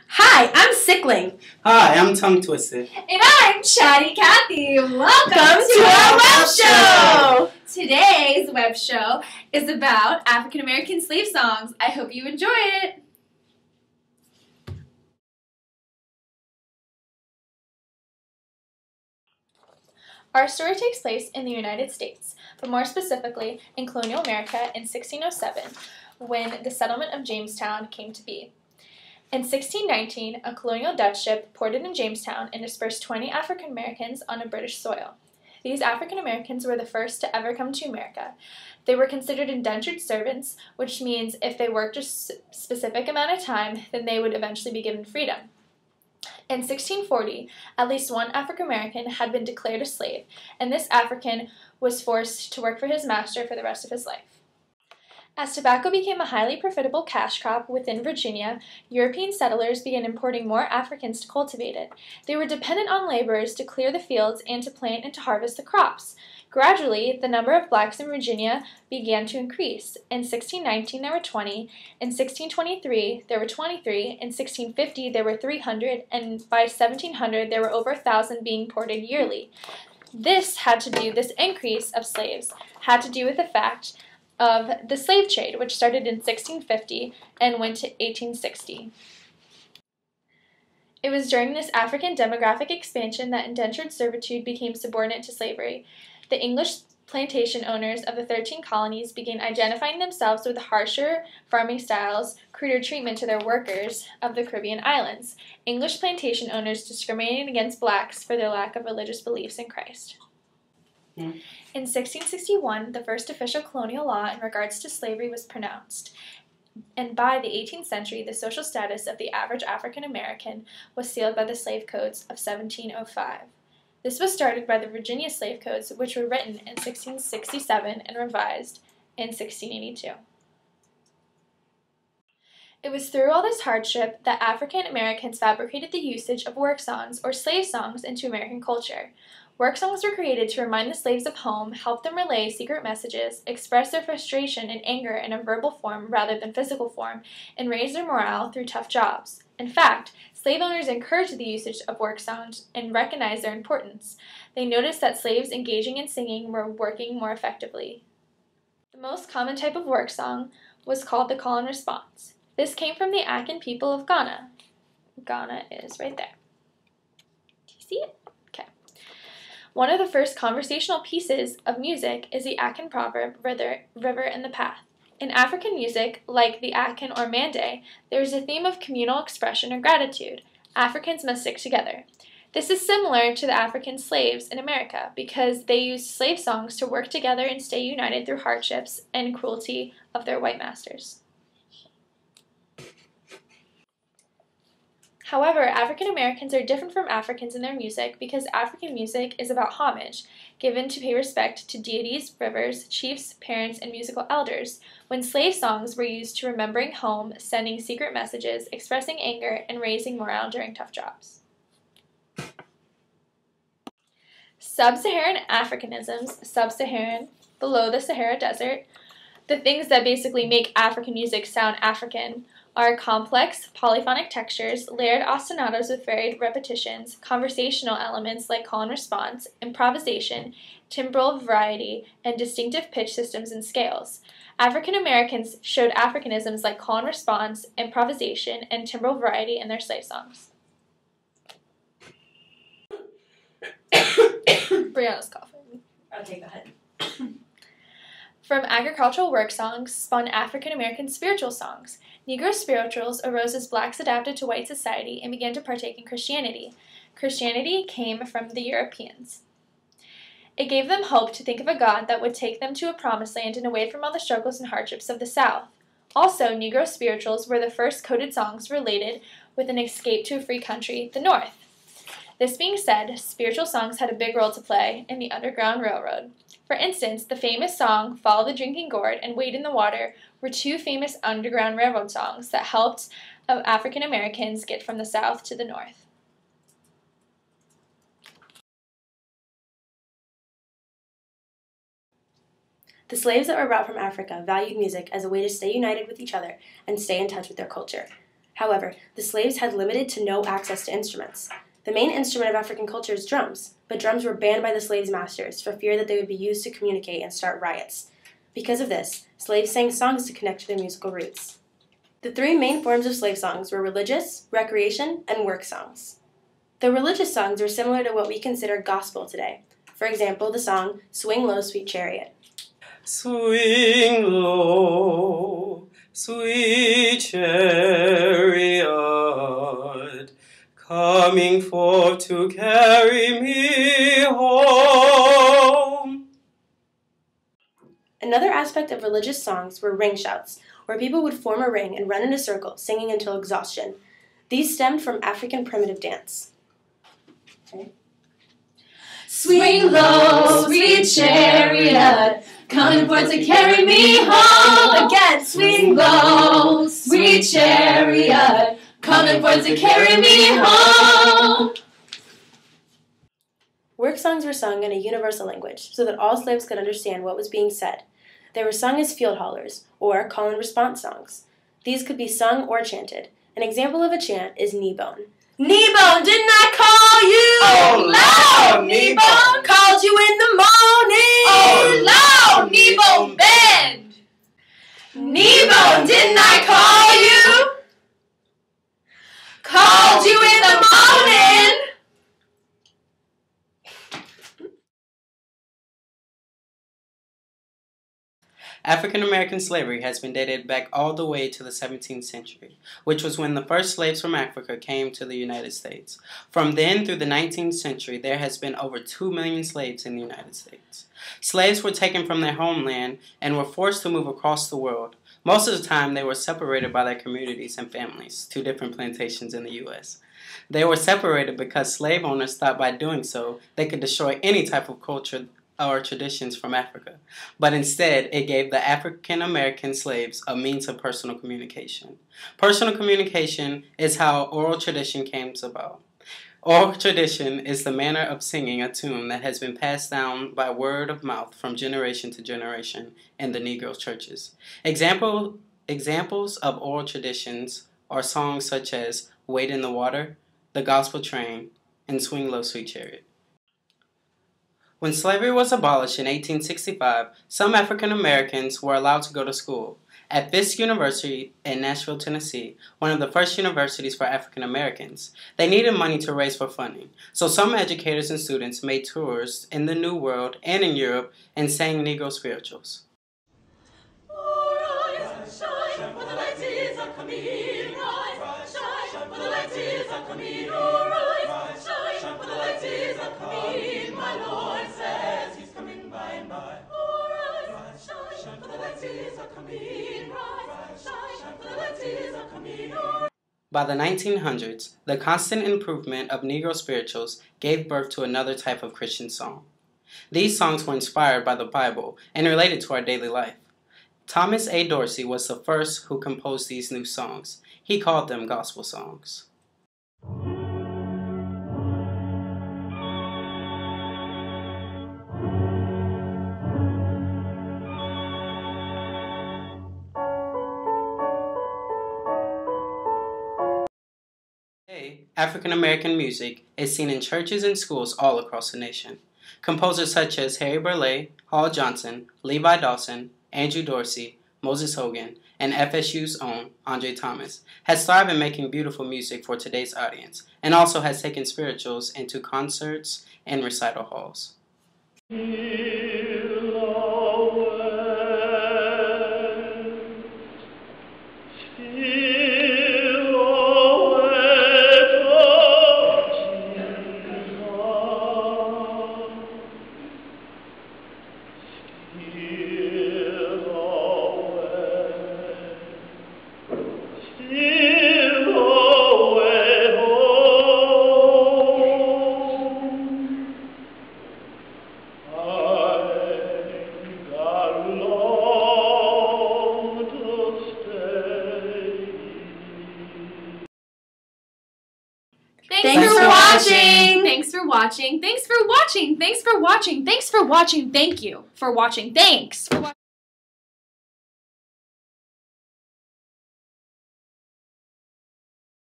Hi, I'm Sickling. Hi, I'm Tongue Twisted. And I'm Chatty Cathy. Welcome to our web show! Today's web show is about African American slave songs. I hope you enjoy it. Our story takes place in the United States, but more specifically in colonial America in 1607, when the settlement of Jamestown came to be. In 1619, a colonial Dutch ship ported in Jamestown and dispersed 20 African Americans on a British soil. These African Americans were the first to ever come to America. They were considered indentured servants, which means if they worked a specific amount of time, then they would eventually be given freedom. In 1640, at least one African American had been declared a slave, and this African was forced to work for his master for the rest of his life. As tobacco became a highly profitable cash crop within Virginia, European settlers began importing more Africans to cultivate it. They were dependent on laborers to clear the fields and to plant and to harvest the crops. Gradually, the number of blacks in Virginia began to increase. In 1619, there were 20. In 1623, there were 23. In 1650, there were 300. And by 1700, there were over 1,000 being imported yearly. This increase of slaves had to do with the fact of the slave trade, which started in 1650 and went to 1860. It was during this African demographic expansion that indentured servitude became subordinate to slavery. The English plantation owners of the 13 colonies began identifying themselves with harsher farming styles, cruder treatment to their workers of the Caribbean islands. English plantation owners discriminated against blacks for their lack of religious beliefs in Christ. In 1661, the first official colonial law in regards to slavery was pronounced, and by the 18th century, the social status of the average African American was sealed by the Slave Codes of 1705. This was started by the Virginia Slave Codes, which were written in 1667 and revised in 1682. It was through all this hardship that African Americans fabricated the usage of work songs or slave songs into American culture. Work songs were created to remind the slaves of home, help them relay secret messages, express their frustration and anger in a verbal form rather than physical form, and raise their morale through tough jobs. In fact, slave owners encouraged the usage of work songs and recognized their importance. They noticed that slaves engaging in singing were working more effectively. The most common type of work song was called the call and response. This came from the Akan people of Ghana. Ghana is right there. Do you see it? Okay. One of the first conversational pieces of music is the Akan proverb, river and the path. In African music, like the Akan or Mande, there is a theme of communal expression or gratitude. Africans must stick together. This is similar to the African slaves in America because they used slave songs to work together and stay united through hardships and cruelty of their white masters. However, African Americans are different from Africans in their music because African music is about homage, given to pay respect to deities, rivers, chiefs, parents, and musical elders, when slave songs were used to remembering home, sending secret messages, expressing anger, and raising morale during tough jobs. Sub-Saharan Africanisms, sub-Saharan, below the Sahara Desert, the things that basically make African music sound African are complex polyphonic textures, layered ostinatos with varied repetitions, conversational elements like call and response, improvisation, timbral variety, and distinctive pitch systems and scales. African Americans showed Africanisms like call and response, improvisation, and timbral variety in their slave songs. Briana's coughing. Okay, go ahead. From agricultural work songs spun African American spiritual songs. Negro spirituals arose as blacks adapted to white society and began to partake in Christianity. Christianity came from the Europeans. It gave them hope to think of a God that would take them to a promised land and away from all the struggles and hardships of the South. Also, Negro spirituals were the first coded songs related with an escape to a free country, the North. This being said, spiritual songs had a big role to play in the Underground Railroad. For instance, the famous song Follow the Drinking Gourd and Wade in the Water were two famous Underground Railroad songs that helped African Americans get from the South to the North. The slaves that were brought from Africa valued music as a way to stay united with each other and stay in touch with their culture. However, the slaves had limited to no access to instruments. The main instrument of African culture is drums, but drums were banned by the slaves' masters for fear that they would be used to communicate and start riots. Because of this, slaves sang songs to connect to their musical roots. The three main forms of slave songs were religious, recreation, and work songs. The religious songs were similar to what we consider gospel today. For example, the song, Swing Low, Sweet Chariot. Swing low, sweet chariot, coming forth to carry me home. Another aspect of religious songs were ring shouts, where people would form a ring and run in a circle, singing until exhaustion. These stemmed from African primitive dance. Okay. Swing low, sweet chariot, coming forth to carry me home. Again, swing low, sweet chariot, coming forth to carry me home. Work songs were sung in a universal language so that all slaves could understand what was being said. They were sung as field hollers, or call and response songs. These could be sung or chanted. An example of a chant is Knee-bone. Knee-bone, didn't I call you? Oh, Lord, Knee-bone, called you in the morning. Oh, Lord, Knee-bone, bend. Knee-bone, didn't I call you? Called you in the morning. African American slavery has been dated back all the way to the 17th century, which was when the first slaves from Africa came to the United States. From then through the 19th century, there has been over 2 million slaves in the United States. Slaves were taken from their homeland and were forced to move across the world. Most of the time, they were separated by their communities and families to different plantations in the U.S. They were separated because slave owners thought by doing so, they could destroy any type of culture or traditions from Africa, but instead it gave the African American slaves a means of personal communication. Personal communication is how oral tradition came about. Oral tradition is the manner of singing a tune that has been passed down by word of mouth from generation to generation in the Negro churches. Examples of oral traditions are songs such as Wade in the Water, The Gospel Train, and Swing Low, Sweet Chariot. When slavery was abolished in 1865, some African Americans were allowed to go to school. At Fisk University in Nashville, Tennessee, one of the first universities for African Americans, they needed money to raise for funding, so some educators and students made tours in the New World and in Europe and sang Negro spirituals. Rise, shine, for the light is a-coming. Rise, shine, for the light is a-coming. Rise, shine, for the light is a-coming. My Lord says he's coming by and by. Rise, shine, for the light is a-coming. Rise, shine, for the light is a-coming. By the 1900s, the constant improvement of Negro spirituals gave birth to another type of Christian song. These songs were inspired by the Bible and related to our daily life. Thomas A. Dorsey was the first who composed these new songs. He called them gospel songs. Today, African American music is seen in churches and schools all across the nation. Composers such as Harry Burleigh, Hall Johnson, Levi Dawson, Andrew Dorsey, Moses Hogan, and FSU's own Andre Thomas has thrived in making beautiful music for today's audience and also has taken spirituals into concerts and recital halls. Thanks for watching. Thanks for watching. Thanks for watching. Thanks for watching. Thanks for watching. Thank you for watching. Thanks for watching.